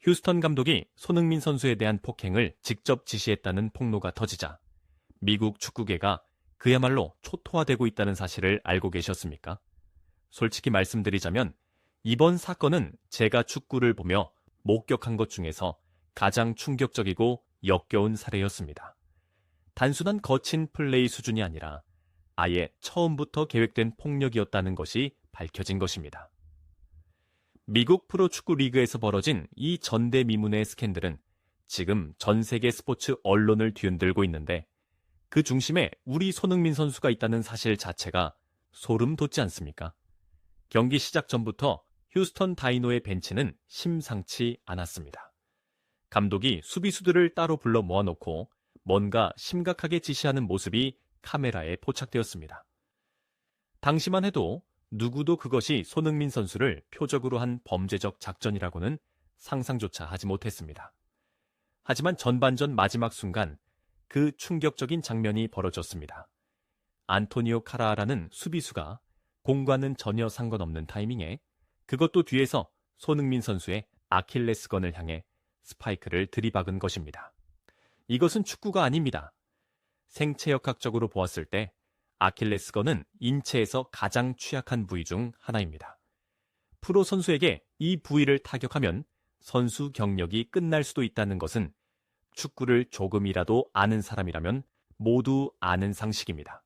휴스턴 감독이 손흥민 선수에 대한 폭행을 직접 지시했다는 폭로가 터지자 미국 축구계가 그야말로 초토화되고 있다는 사실을 알고 계셨습니까? 솔직히 말씀드리자면 이번 사건은 제가 축구를 보며 목격한 것 중에서 가장 충격적이고 역겨운 사례였습니다. 단순한 거친 플레이 수준이 아니라 아예 처음부터 계획된 폭력이었다는 것이 밝혀진 것입니다. 미국 프로축구 리그에서 벌어진 이 전대미문의 스캔들은 지금 전 세계 스포츠 언론을 뒤흔들고 있는데 그 중심에 우리 손흥민 선수가 있다는 사실 자체가 소름 돋지 않습니까? 경기 시작 전부터 휴스턴 다이노의 벤치는 심상치 않았습니다. 감독이 수비수들을 따로 불러 모아놓고 뭔가 심각하게 지시하는 모습이 카메라에 포착되었습니다. 당시만 해도 누구도 그것이 손흥민 선수를 표적으로 한 범죄적 작전이라고는 상상조차 하지 못했습니다. 하지만 전반전 마지막 순간 그 충격적인 장면이 벌어졌습니다. 안토니오 카라라는 수비수가 공과는 전혀 상관없는 타이밍에 그것도 뒤에서 손흥민 선수의 아킬레스건을 향해 스파이크를 들이박은 것입니다. 이것은 축구가 아닙니다. 생체역학적으로 보았을 때 아킬레스건은 인체에서 가장 취약한 부위 중 하나입니다. 프로 선수에게 이 부위를 타격하면 선수 경력이 끝날 수도 있다는 것은 축구를 조금이라도 아는 사람이라면 모두 아는 상식입니다.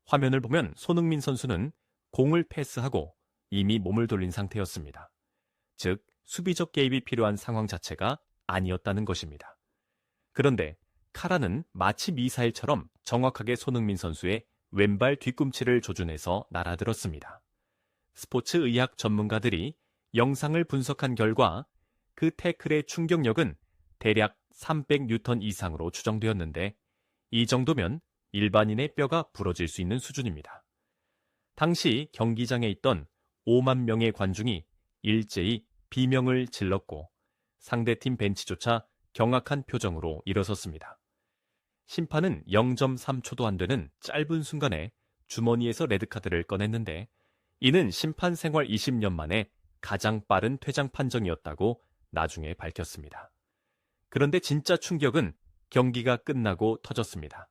화면을 보면 손흥민 선수는 공을 패스하고 이미 몸을 돌린 상태였습니다. 즉, 수비적 개입이 필요한 상황 자체가 아니었다는 것입니다. 그런데 카라는 마치 미사일처럼 정확하게 손흥민 선수의 왼발 뒤꿈치를 조준해서 날아들었습니다. 스포츠 의학 전문가들이 영상을 분석한 결과 그 태클의 충격력은 대략 300뉴턴 이상으로 추정되었는데 이 정도면 일반인의 뼈가 부러질 수 있는 수준입니다. 당시 경기장에 있던 5만 명의 관중이 일제히 비명을 질렀고 상대팀 벤치조차 경악한 표정으로 일어섰습니다. 심판은 0.3초도 안 되는 짧은 순간에 주머니에서 레드카드를 꺼냈는데 이는 심판 생활 20년 만에 가장 빠른 퇴장 판정이었다고 나중에 밝혔습니다. 그런데 진짜 충격은 경기가 끝나고 터졌습니다.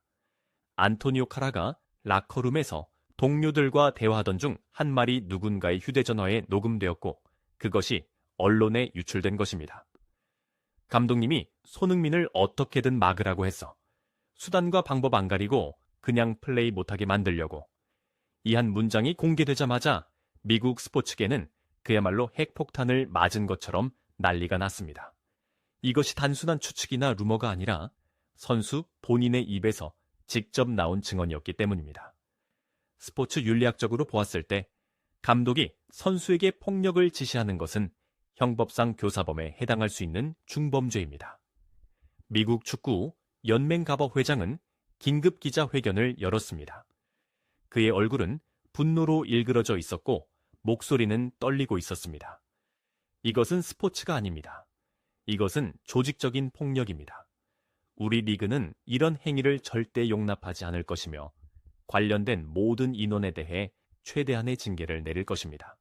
안토니오 카라가 라커룸에서 동료들과 대화하던 중 한 말이 누군가의 휴대전화에 녹음되었고 그것이 언론에 유출된 것입니다. 감독님이 손흥민을 어떻게든 막으라고 했어. 수단과 방법 안 가리고 그냥 플레이 못하게 만들려고. 이 한 문장이 공개되자마자 미국 스포츠계는 그야말로 핵폭탄을 맞은 것처럼 난리가 났습니다. 이것이 단순한 추측이나 루머가 아니라 선수 본인의 입에서 직접 나온 증언이었기 때문입니다. 스포츠 윤리학적으로 보았을 때 감독이 선수에게 폭력을 지시하는 것은 형법상 교사범에 해당할 수 있는 중범죄입니다. 미국 축구 연맹가법 회장은 긴급 기자회견을 열었습니다. 그의 얼굴은 분노로 일그러져 있었고 목소리는 떨리고 있었습니다. 이것은 스포츠가 아닙니다. 이것은 조직적인 폭력입니다. 우리 리그는 이런 행위를 절대 용납하지 않을 것이며 관련된 모든 인원에 대해 최대한의 징계를 내릴 것입니다.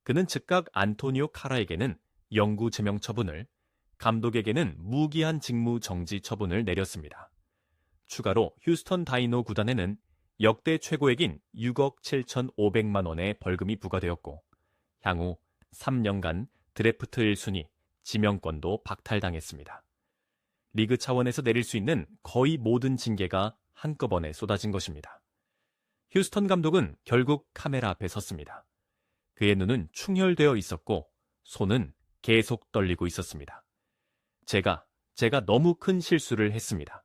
그는 즉각 안토니오 카라에게는 영구 제명 처분을, 감독에게는 무기한 직무 정지 처분을 내렸습니다. 추가로 휴스턴 다이노 구단에는 역대 최고액인 6억 7,500만 원의 벌금이 부과되었고 향후 3년간 드래프트 1순위, 지명권도 박탈당했습니다. 리그 차원에서 내릴 수 있는 거의 모든 징계가 한꺼번에 쏟아진 것입니다. 휴스턴 감독은 결국 카메라 앞에 섰습니다. 그의 눈은 충혈되어 있었고 손은 계속 떨리고 있었습니다. 제가 너무 큰 실수를 했습니다.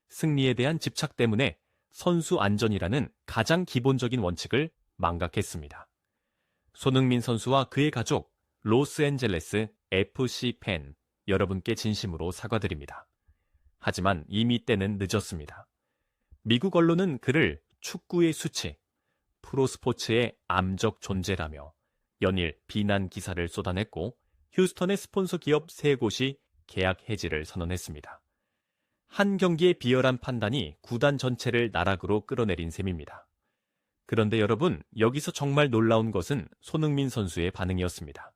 승리에 대한 집착 때문에 선수 안전이라는 가장 기본적인 원칙을 망각했습니다. 손흥민 선수와 그의 가족, 로스앤젤레스 FC 팬 여러분께 진심으로 사과드립니다. 하지만 이미 때는 늦었습니다. 미국 언론은 그를 축구의 수치, 프로스포츠의 암적 존재라며 연일 비난 기사를 쏟아냈고 휴스턴의 스폰서 기업 3곳이 계약 해지를 선언했습니다. 한 경기의 비열한 판단이 구단 전체를 나락으로 끌어내린 셈입니다. 그런데 여러분, 여기서 정말 놀라운 것은 손흥민 선수의 반응이었습니다.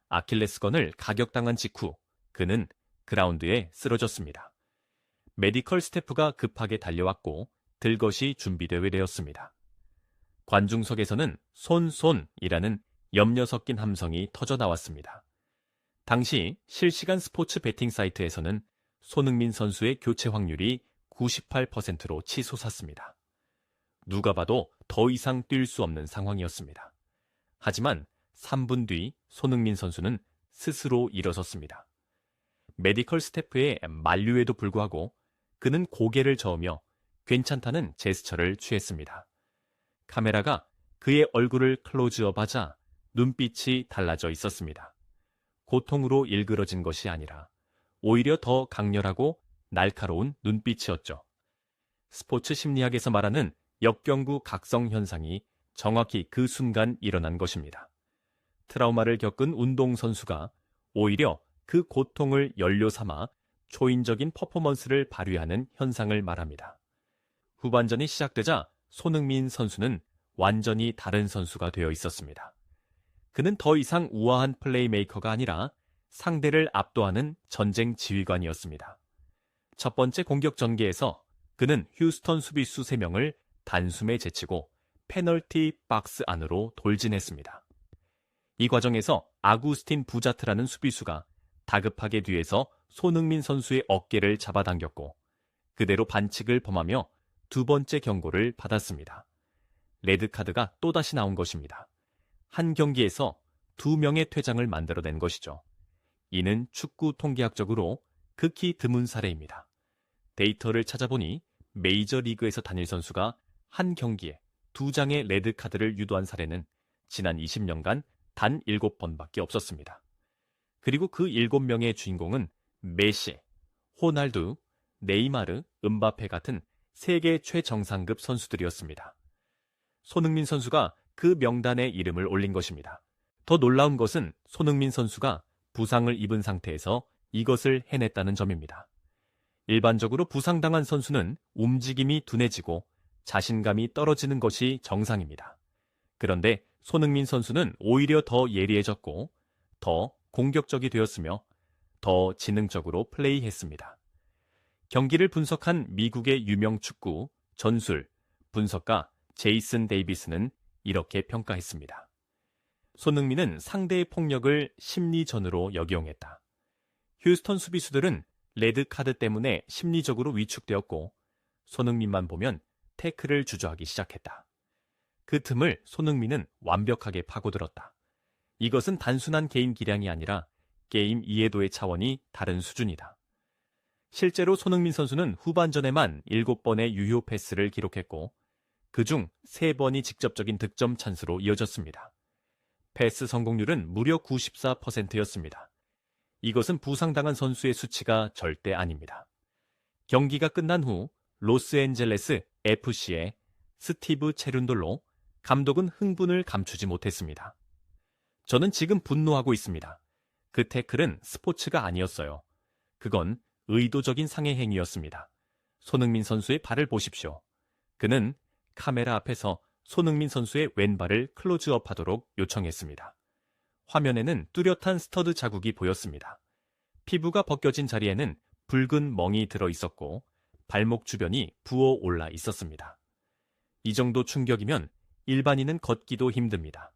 아킬레스건을 가격당한 직후 그는 그라운드에 쓰러졌습니다. 메디컬 스태프가 급하게 달려왔고 들것이 준비되었습니다. 관중석에서는 손이라는 염려 섞인 함성이 터져 나왔습니다. 당시 실시간 스포츠 베팅 사이트에서는 손흥민 선수의 교체 확률이 98%로 치솟았습니다. 누가 봐도 더 이상 뛸 수 없는 상황이었습니다. 하지만 3분 뒤 손흥민 선수는 스스로 일어섰습니다. 메디컬 스태프의 만류에도 불구하고 그는 고개를 저으며 괜찮다는 제스처를 취했습니다. 카메라가 그의 얼굴을 클로즈업하자 눈빛이 달라져 있었습니다. 고통으로 일그러진 것이 아니라 오히려 더 강렬하고 날카로운 눈빛이었죠. 스포츠 심리학에서 말하는 역경구 각성 현상이 정확히 그 순간 일어난 것입니다. 트라우마를 겪은 운동선수가 오히려 그 고통을 연료 삼아 초인적인 퍼포먼스를 발휘하는 현상을 말합니다. 후반전이 시작되자 손흥민 선수는 완전히 다른 선수가 되어 있었습니다. 그는 더 이상 우아한 플레이메이커가 아니라 상대를 압도하는 전쟁 지휘관이었습니다. 첫 번째 공격 전개에서 그는 휴스턴 수비수 3명을 단숨에 제치고 페널티 박스 안으로 돌진했습니다. 이 과정에서 아구스틴 부자트라는 수비수가 다급하게 뒤에서 손흥민 선수의 어깨를 잡아당겼고 그대로 반칙을 범하며 두 번째 경고를 받았습니다. 레드카드가 또다시 나온 것입니다. 한 경기에서 2명의 퇴장을 만들어낸 것이죠. 이는 축구 통계학적으로 극히 드문 사례입니다. 데이터를 찾아보니 메이저리그에서 단일 선수가 한 경기에 2장의 레드카드를 유도한 사례는 지난 20년간 단 7번밖에 없었습니다. 그리고 그 7명의 주인공은 메시, 호날두, 네이마르, 음바페 같은 세계 최정상급 선수들이었습니다. 손흥민 선수가 그 명단에 이름을 올린 것입니다. 더 놀라운 것은 손흥민 선수가 부상을 입은 상태에서 이것을 해냈다는 점입니다. 일반적으로 부상당한 선수는 움직임이 둔해지고 자신감이 떨어지는 것이 정상입니다. 그런데 손흥민 선수는 오히려 더 예리해졌고 더 공격적이 되었으며 더 지능적으로 플레이했습니다. 경기를 분석한 미국의 유명 축구 전술 분석가 제이슨 데이비스는 이렇게 평가했습니다. 손흥민은 상대의 폭력을 심리전으로 역이용했다. 휴스턴 수비수들은 레드카드 때문에 심리적으로 위축되었고 손흥민만 보면 태클을 주저하기 시작했다. 그 틈을 손흥민은 완벽하게 파고들었다. 이것은 단순한 개인 기량이 아니라 게임 이해도의 차원이 다른 수준이다. 실제로 손흥민 선수는 후반전에만 7번의 유효 패스를 기록했고 그중 3번이 직접적인 득점 찬스로 이어졌습니다. 패스 성공률은 무려 94%였습니다. 이것은 부상당한 선수의 수치가 절대 아닙니다. 경기가 끝난 후 로스앤젤레스 FC의 스티브 체룬돌로 감독은 흥분을 감추지 못했습니다. 저는 지금 분노하고 있습니다. 그 태클은 스포츠가 아니었어요. 그건 의도적인 상해 행위였습니다. 손흥민 선수의 발을 보십시오. 그는 카메라 앞에서 손흥민 선수의 왼발을 클로즈업하도록 요청했습니다. 화면에는 뚜렷한 스터드 자국이 보였습니다. 피부가 벗겨진 자리에는 붉은 멍이 들어 있었고 발목 주변이 부어 올라 있었습니다. 이 정도 충격이면 일반인은 걷기도 힘듭니다.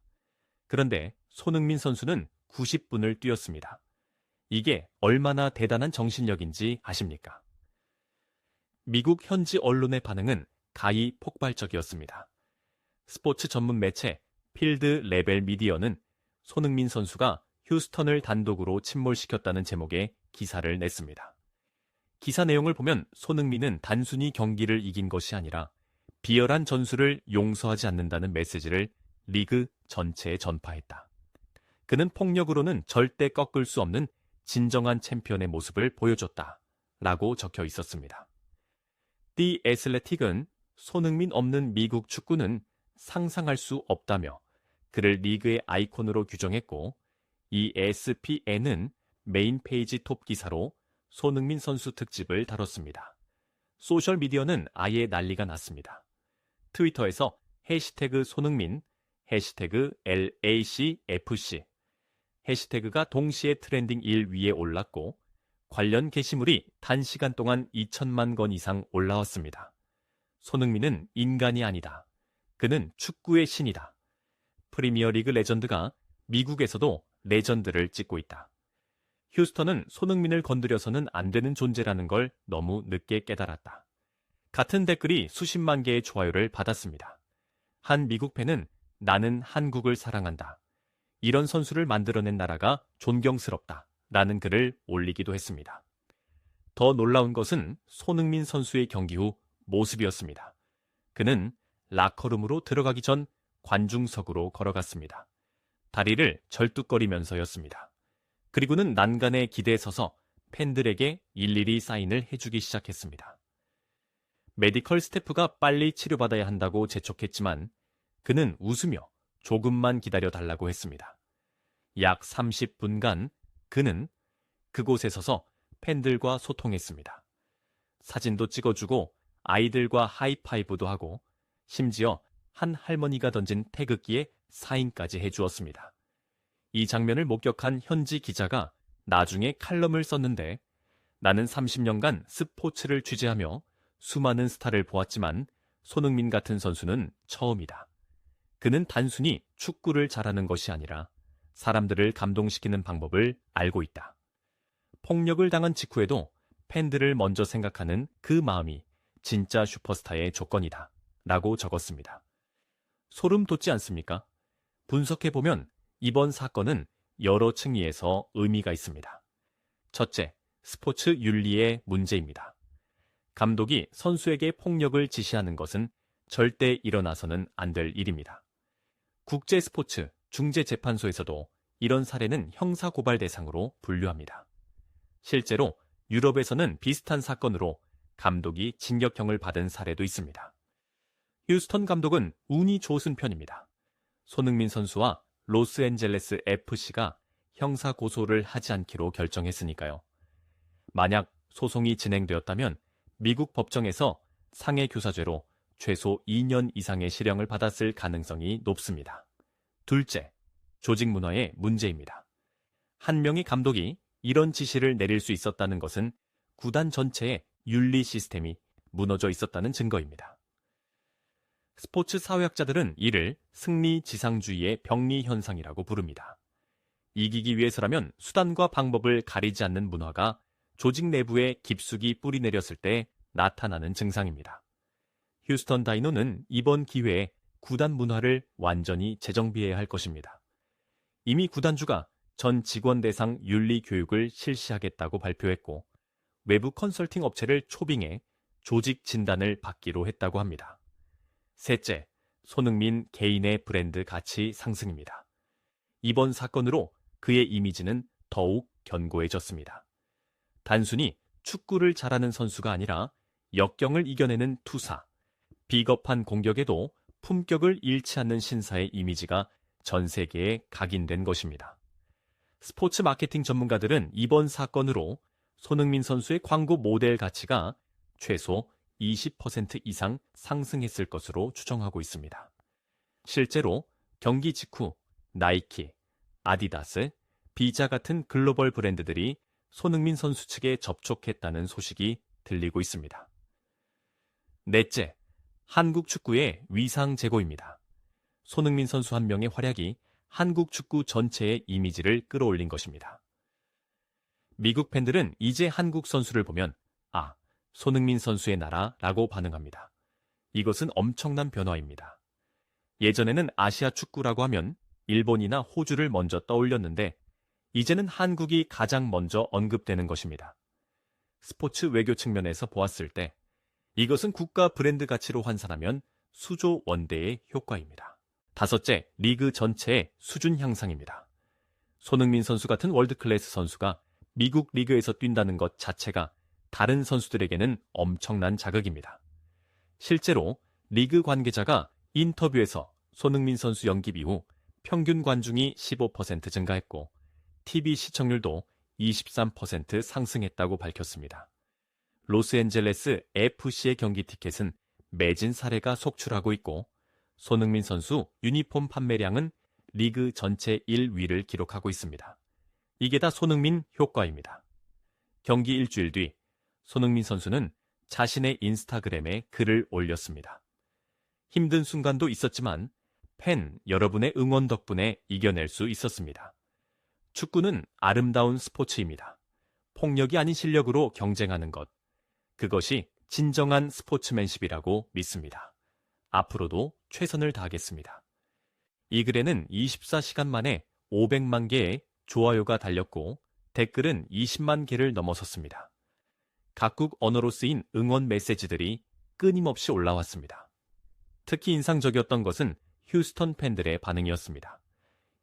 그런데 손흥민 선수는 90분을 뛰었습니다. 이게 얼마나 대단한 정신력인지 아십니까? 미국 현지 언론의 반응은 가히 폭발적이었습니다. 스포츠 전문 매체 필드 레벨 미디어는 손흥민 선수가 휴스턴을 단독으로 침몰시켰다는 제목의 기사를 냈습니다. 기사 내용을 보면 손흥민은 단순히 경기를 이긴 것이 아니라 비열한 전술을 용서하지 않는다는 메시지를 리그 전체에 전파했다. 그는 폭력으로는 절대 꺾을 수 없는 진정한 챔피언의 모습을 보여줬다. 라고 적혀 있었습니다. 디 애슬레틱은 손흥민 없는 미국 축구는 상상할 수 없다며 그를 리그의 아이콘으로 규정했고 ESPN은 메인 페이지 톱 기사로 손흥민 선수 특집을 다뤘습니다. 소셜미디어는 아예 난리가 났습니다. 트위터에서 해시태그 손흥민, 해시태그 LACFC, 해시태그가 동시에 트렌딩 1위에 올랐고 관련 게시물이 단시간 동안 2천만 건 이상 올라왔습니다. 손흥민은 인간이 아니다. 그는 축구의 신이다. 프리미어리그 레전드가 미국에서도 레전드를 찍고 있다. 휴스턴은 손흥민을 건드려서는 안 되는 존재라는 걸 너무 늦게 깨달았다. 같은 댓글이 수십만 개의 좋아요를 받았습니다. 한 미국 팬은 나는 한국을 사랑한다. 이런 선수를 만들어낸 나라가 존경스럽다. 라는 글을 올리기도 했습니다. 더 놀라운 것은 손흥민 선수의 경기 후 모습이었습니다. 그는 라커룸으로 들어가기 전 관중석으로 걸어갔습니다. 다리를 절뚝거리면서였습니다. 그리고는 난간에 기대에 서서 팬들에게 일일이 사인을 해주기 시작했습니다. 메디컬 스태프가 빨리 치료받아야 한다고 재촉했지만 그는 웃으며 조금만 기다려달라고 했습니다. 약 30분간 그는 그곳에 서서 팬들과 소통했습니다. 사진도 찍어주고 아이들과 하이파이브도 하고 심지어 한 할머니가 던진 태극기에 사인까지 해주었습니다. 이 장면을 목격한 현지 기자가 나중에 칼럼을 썼는데 나는 30년간 스포츠를 취재하며 수많은 스타를 보았지만 손흥민 같은 선수는 처음이다. 그는 단순히 축구를 잘하는 것이 아니라 사람들을 감동시키는 방법을 알고 있다. 폭력을 당한 직후에도 팬들을 먼저 생각하는 그 마음이 진짜 슈퍼스타의 조건이다. 라고 적었습니다. 소름 돋지 않습니까? 분석해보면 이번 사건은 여러 층위에서 의미가 있습니다. 첫째, 스포츠 윤리의 문제입니다. 감독이 선수에게 폭력을 지시하는 것은 절대 일어나서는 안 될 일입니다. 국제 스포츠 중재재판소에서도 이런 사례는 형사고발 대상으로 분류합니다. 실제로 유럽에서는 비슷한 사건으로 감독이 징역형을 받은 사례도 있습니다. 휴스턴 감독은 운이 좋은 편입니다. 손흥민 선수와 로스앤젤레스 FC가 형사 고소를 하지 않기로 결정했으니까요. 만약 소송이 진행되었다면 미국 법정에서 상해교사죄로 최소 2년 이상의 실형을 받았을 가능성이 높습니다. 둘째, 조직 문화의 문제입니다. 한 명의 감독이 이런 지시를 내릴 수 있었다는 것은 구단 전체의 윤리 시스템이 무너져 있었다는 증거입니다. 스포츠 사회학자들은 이를 승리지상주의의 병리 현상이라고 부릅니다. 이기기 위해서라면 수단과 방법을 가리지 않는 문화가 조직 내부에 깊숙이 뿌리 내렸을 때 나타나는 증상입니다. 휴스턴 다이노는 이번 기회에 구단 문화를 완전히 재정비해야 할 것입니다. 이미 구단주가 전 직원 대상 윤리 교육을 실시하겠다고 발표했고 외부 컨설팅 업체를 초빙해 조직 진단을 받기로 했다고 합니다. 셋째, 손흥민 개인의 브랜드 가치 상승입니다. 이번 사건으로 그의 이미지는 더욱 견고해졌습니다. 단순히 축구를 잘하는 선수가 아니라 역경을 이겨내는 투사, 비겁한 공격에도 품격을 잃지 않는 신사의 이미지가 전 세계에 각인된 것입니다. 스포츠 마케팅 전문가들은 이번 사건으로 손흥민 선수의 광고 모델 가치가 최소 20% 이상 상승했을 것으로 추정하고 있습니다. 실제로 경기 직후 나이키, 아디다스, 비자 같은 글로벌 브랜드들이 손흥민 선수 측에 접촉했다는 소식이 들리고 있습니다. 넷째, 한국 축구의 위상 제고입니다. 손흥민 선수 한 명의 활약이 한국 축구 전체의 이미지를 끌어올린 것입니다. 미국 팬들은 이제 한국 선수를 보면 손흥민 선수의 나라라고 반응합니다. 이것은 엄청난 변화입니다. 예전에는 아시아 축구라고 하면 일본이나 호주를 먼저 떠올렸는데 이제는 한국이 가장 먼저 언급되는 것입니다. 스포츠 외교 측면에서 보았을 때 이것은 국가 브랜드 가치로 환산하면 수조 원대의 효과입니다. 다섯째, 리그 전체의 수준 향상입니다. 손흥민 선수 같은 월드클래스 선수가 미국 리그에서 뛴다는 것 자체가 다른 선수들에게는 엄청난 자극입니다. 실제로 리그 관계자가 인터뷰에서 손흥민 선수 영입 이후 평균 관중이 15% 증가했고 TV 시청률도 23% 상승했다고 밝혔습니다. 로스앤젤레스 FC의 경기 티켓은 매진 사례가 속출하고 있고 손흥민 선수 유니폼 판매량은 리그 전체 1위를 기록하고 있습니다. 이게 다 손흥민 효과입니다. 경기 일주일 뒤 손흥민 선수는 자신의 인스타그램에 글을 올렸습니다. 힘든 순간도 있었지만 팬 여러분의 응원 덕분에 이겨낼 수 있었습니다. 축구는 아름다운 스포츠입니다. 폭력이 아닌 실력으로 경쟁하는 것. 그것이 진정한 스포츠맨십이라고 믿습니다. 앞으로도 최선을 다하겠습니다. 이 글에는 24시간 만에 500만 개의 좋아요가 달렸고 댓글은 20만 개를 넘어섰습니다. 각국 언어로 쓰인 응원 메시지들이 끊임없이 올라왔습니다. 특히 인상적이었던 것은 휴스턴 팬들의 반응이었습니다.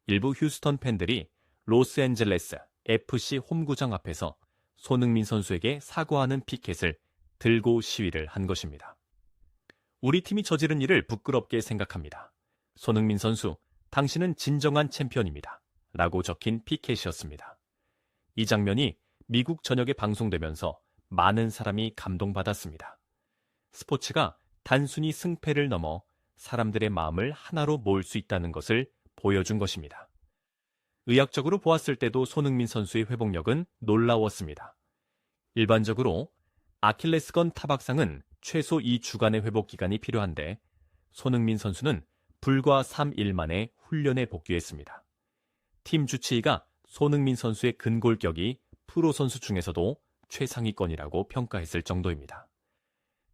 일부 휴스턴 팬들이 로스앤젤레스 FC 홈구장 앞에서 손흥민 선수에게 사과하는 피켓을 들고 시위를 한 것입니다. 우리 팀이 저지른 일을 부끄럽게 생각합니다. 손흥민 선수, 당신은 진정한 챔피언입니다. 라고 적힌 피켓이었습니다. 이 장면이 미국 전역에 방송되면서 많은 사람이 감동받았습니다. 스포츠가 단순히 승패를 넘어 사람들의 마음을 하나로 모을 수 있다는 것을 보여준 것입니다. 의학적으로 보았을 때도 손흥민 선수의 회복력은 놀라웠습니다. 일반적으로 아킬레스건 타박상은 최소 2주간의 회복 기간이 필요한데 손흥민 선수는 불과 3일 만에 훈련에 복귀했습니다. 팀 주치의가 손흥민 선수의 근골격이 프로 선수 중에서도 최상위권이라고 평가했을 정도입니다.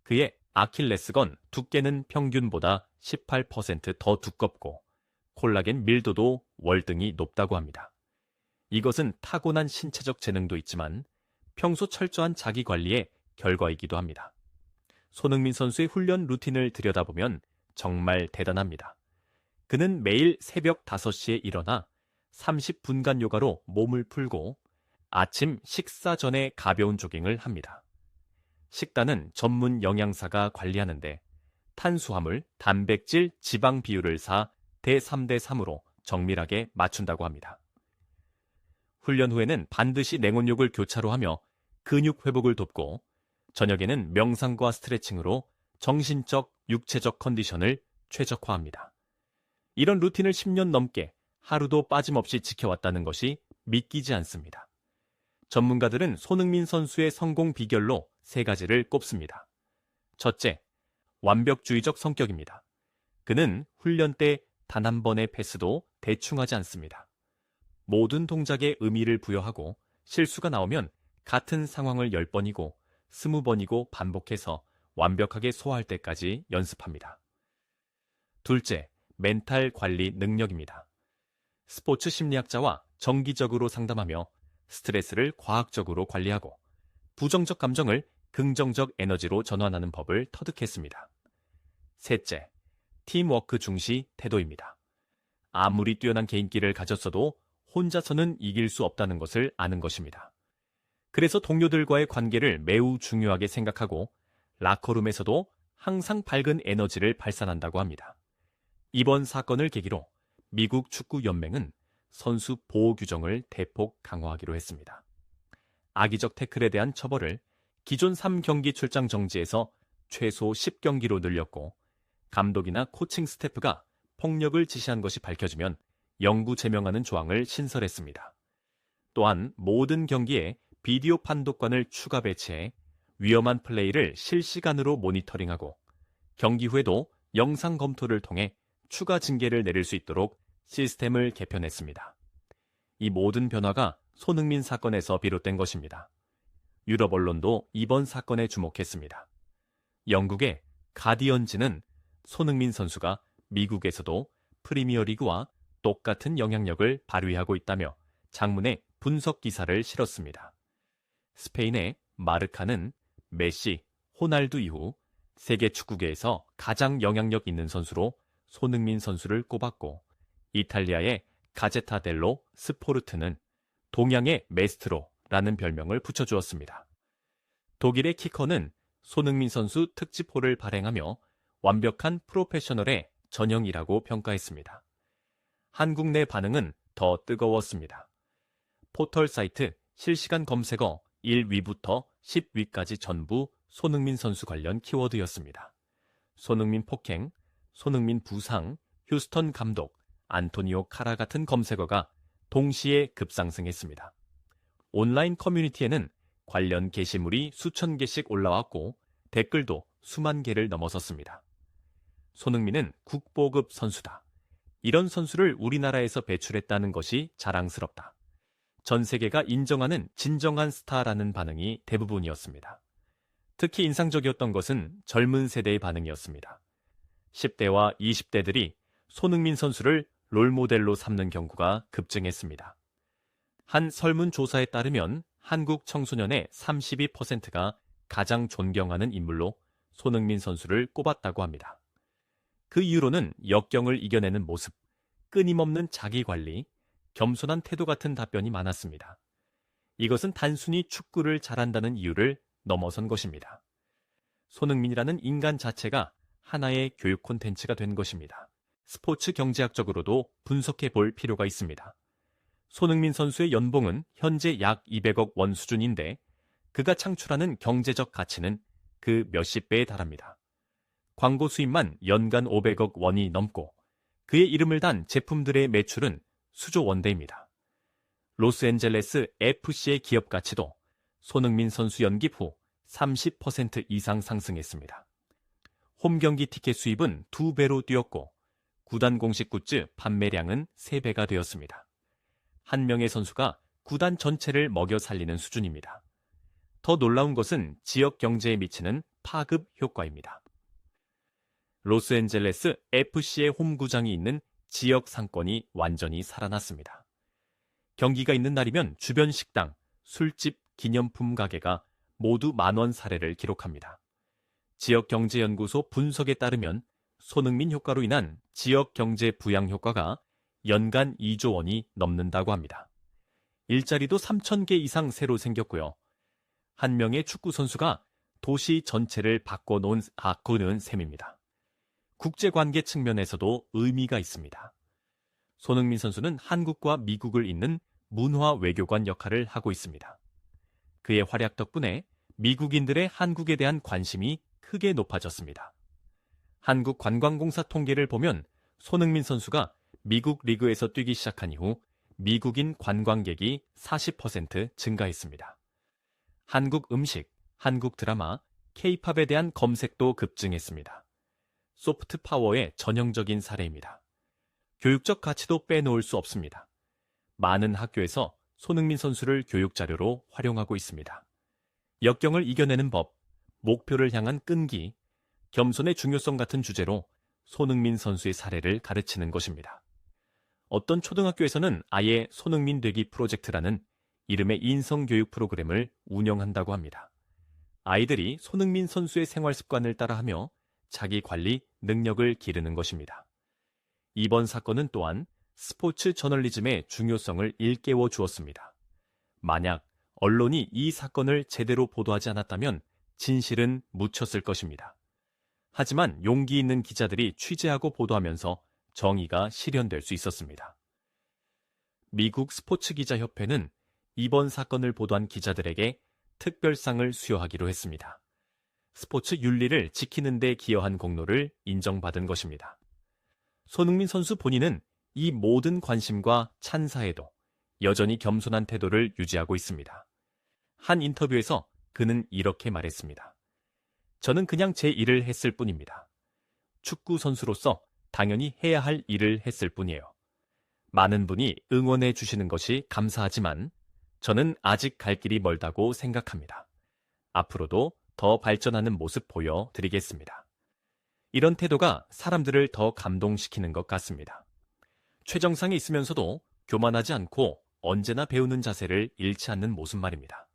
그의 아킬레스건 두께는 평균보다 18% 더 두껍고 콜라겐 밀도도 월등히 높다고 합니다. 이것은 타고난 신체적 재능도 있지만 평소 철저한 자기 관리의 결과이기도 합니다. 손흥민 선수의 훈련 루틴을 들여다보면 정말 대단합니다. 그는 매일 새벽 5시에 일어나 30분간 요가로 몸을 풀고 아침 식사 전에 가벼운 조깅을 합니다. 식단은 전문 영양사가 관리하는데 탄수화물, 단백질, 지방 비율을 대 3대 3으로 정밀하게 맞춘다고 합니다. 훈련 후에는 반드시 냉온욕을 교차로 하며 근육 회복을 돕고 저녁에는 명상과 스트레칭으로 정신적, 육체적 컨디션을 최적화합니다. 이런 루틴을 10년 넘게 하루도 빠짐없이 지켜왔다는 것이 믿기지 않습니다. 전문가들은 손흥민 선수의 성공 비결로 3가지를 꼽습니다. 첫째, 완벽주의적 성격입니다. 그는 훈련 때 단 한 번의 패스도 대충 하지 않습니다. 모든 동작에 의미를 부여하고 실수가 나오면 같은 상황을 10번이고 20번이고 반복해서 완벽하게 소화할 때까지 연습합니다. 둘째, 멘탈 관리 능력입니다. 스포츠 심리학자와 정기적으로 상담하며 스트레스를 과학적으로 관리하고 부정적 감정을 긍정적 에너지로 전환하는 법을 터득했습니다. 셋째, 팀워크 중시 태도입니다. 아무리 뛰어난 개인기를 가졌어도 혼자서는 이길 수 없다는 것을 아는 것입니다. 그래서 동료들과의 관계를 매우 중요하게 생각하고 라커룸에서도 항상 밝은 에너지를 발산한다고 합니다. 이번 사건을 계기로 미국 축구연맹은 선수 보호 규정을 대폭 강화하기로 했습니다. 악의적 태클에 대한 처벌을 기존 3경기 출장 정지에서 최소 10경기로 늘렸고 감독이나 코칭 스태프가 폭력을 지시한 것이 밝혀지면 영구 제명하는 조항을 신설했습니다. 또한 모든 경기에 비디오 판독관을 추가 배치해 위험한 플레이를 실시간으로 모니터링하고 경기 후에도 영상 검토를 통해 추가 징계를 내릴 수 있도록 시스템을 개편했습니다. 이 모든 변화가 손흥민 사건에서 비롯된 것입니다. 유럽 언론도 이번 사건에 주목했습니다. 영국의 가디언지는 손흥민 선수가 미국에서도 프리미어리그와 똑같은 영향력을 발휘하고 있다며 장문의 분석 기사를 실었습니다. 스페인의 마르카는 메시, 호날두 이후 세계 축구계에서 가장 영향력 있는 선수로 손흥민 선수를 꼽았고 이탈리아의 가제타 델로 스포르트는 동양의 메스트로라는 별명을 붙여주었습니다. 독일의 키커는 손흥민 선수 특집호를 발행하며 완벽한 프로페셔널의 전형이라고 평가했습니다. 한국 내 반응은 더 뜨거웠습니다. 포털 사이트 실시간 검색어 1위부터 10위까지 전부 손흥민 선수 관련 키워드였습니다. 손흥민 폭행, 손흥민 부상, 휴스턴 감독, 안토니오 카라 같은 검색어가 동시에 급상승했습니다. 온라인 커뮤니티에는 관련 게시물이 수천 개씩 올라왔고 댓글도 수만 개를 넘어섰습니다. 손흥민은 국보급 선수다. 이런 선수를 우리나라에서 배출했다는 것이 자랑스럽다. 전 세계가 인정하는 진정한 스타라는 반응이 대부분이었습니다. 특히 인상적이었던 것은 젊은 세대의 반응이었습니다. 10대와 20대들이 손흥민 선수를 롤모델로 삼는 경우가 급증했습니다. 한 설문조사에 따르면 한국 청소년의 32%가 가장 존경하는 인물로 손흥민 선수를 꼽았다고 합니다. 그 이유로는 역경을 이겨내는 모습, 끊임없는 자기관리, 겸손한 태도 같은 답변이 많았습니다. 이것은 단순히 축구를 잘한다는 이유를 넘어선 것입니다. 손흥민이라는 인간 자체가 하나의 교육 콘텐츠가 된 것입니다. 스포츠 경제학적으로도 분석해 볼 필요가 있습니다. 손흥민 선수의 연봉은 현재 약 200억 원 수준인데 그가 창출하는 경제적 가치는 그 몇십 배에 달합니다. 광고 수입만 연간 500억 원이 넘고 그의 이름을 단 제품들의 매출은 수조 원대입니다. 로스앤젤레스 FC의 기업 가치도 손흥민 선수 연기 후 30% 이상 상승했습니다. 홈 경기 티켓 수입은 2배로 뛰었고 구단 공식 굿즈 판매량은 3배가 되었습니다. 한 명의 선수가 구단 전체를 먹여 살리는 수준입니다. 더 놀라운 것은 지역 경제에 미치는 파급 효과입니다. 로스앤젤레스 FC의 홈구장이 있는 지역 상권이 완전히 살아났습니다. 경기가 있는 날이면 주변 식당, 술집, 기념품 가게가 모두 만원 사례를 기록합니다. 지역경제연구소 분석에 따르면 손흥민 효과로 인한 지역경제 부양 효과가 연간 2조 원이 넘는다고 합니다. 일자리도 3,000개 이상 새로 생겼고요. 한 명의 축구 선수가 도시 전체를 바꾸는 셈입니다. 국제관계 측면에서도 의미가 있습니다. 손흥민 선수는 한국과 미국을 잇는 문화 외교관 역할을 하고 있습니다. 그의 활약 덕분에 미국인들의 한국에 대한 관심이 크게 높아졌습니다. 한국관광공사 통계를 보면 손흥민 선수가 미국 리그에서 뛰기 시작한 이후 미국인 관광객이 40% 증가했습니다. 한국 음식, 한국 드라마, K-팝에 대한 검색도 급증했습니다. 소프트 파워의 전형적인 사례입니다. 교육적 가치도 빼놓을 수 없습니다. 많은 학교에서 손흥민 선수를 교육자료로 활용하고 있습니다. 역경을 이겨내는 법, 목표를 향한 끈기, 겸손의 중요성 같은 주제로 손흥민 선수의 사례를 가르치는 것입니다. 어떤 초등학교에서는 아예 손흥민 되기 프로젝트라는 이름의 인성교육 프로그램을 운영한다고 합니다. 아이들이 손흥민 선수의 생활 습관을 따라하며 자기 관리 능력을 기르는 것입니다. 이번 사건은 또한 스포츠 저널리즘의 중요성을 일깨워 주었습니다. 만약 언론이 이 사건을 제대로 보도하지 않았다면 진실은 묻혔을 것입니다. 하지만 용기 있는 기자들이 취재하고 보도하면서 정의가 실현될 수 있었습니다. 미국 스포츠기자협회는 이번 사건을 보도한 기자들에게 특별상을 수여하기로 했습니다. 스포츠 윤리를 지키는 데 기여한 공로를 인정받은 것입니다. 손흥민 선수 본인은 이 모든 관심과 찬사에도 여전히 겸손한 태도를 유지하고 있습니다. 한 인터뷰에서 그는 이렇게 말했습니다. 저는 그냥 제 일을 했을 뿐입니다. 축구 선수로서 당연히 해야 할 일을 했을 뿐이에요. 많은 분이 응원해 주시는 것이 감사하지만 저는 아직 갈 길이 멀다고 생각합니다. 앞으로도 더 발전하는 모습 보여드리겠습니다. 이런 태도가 사람들을 더 감동시키는 것 같습니다. 최정상에 있으면서도 교만하지 않고 언제나 배우는 자세를 잃지 않는 모습 말입니다.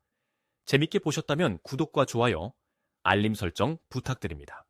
재밌게 보셨다면 구독과 좋아요, 알림 설정 부탁드립니다.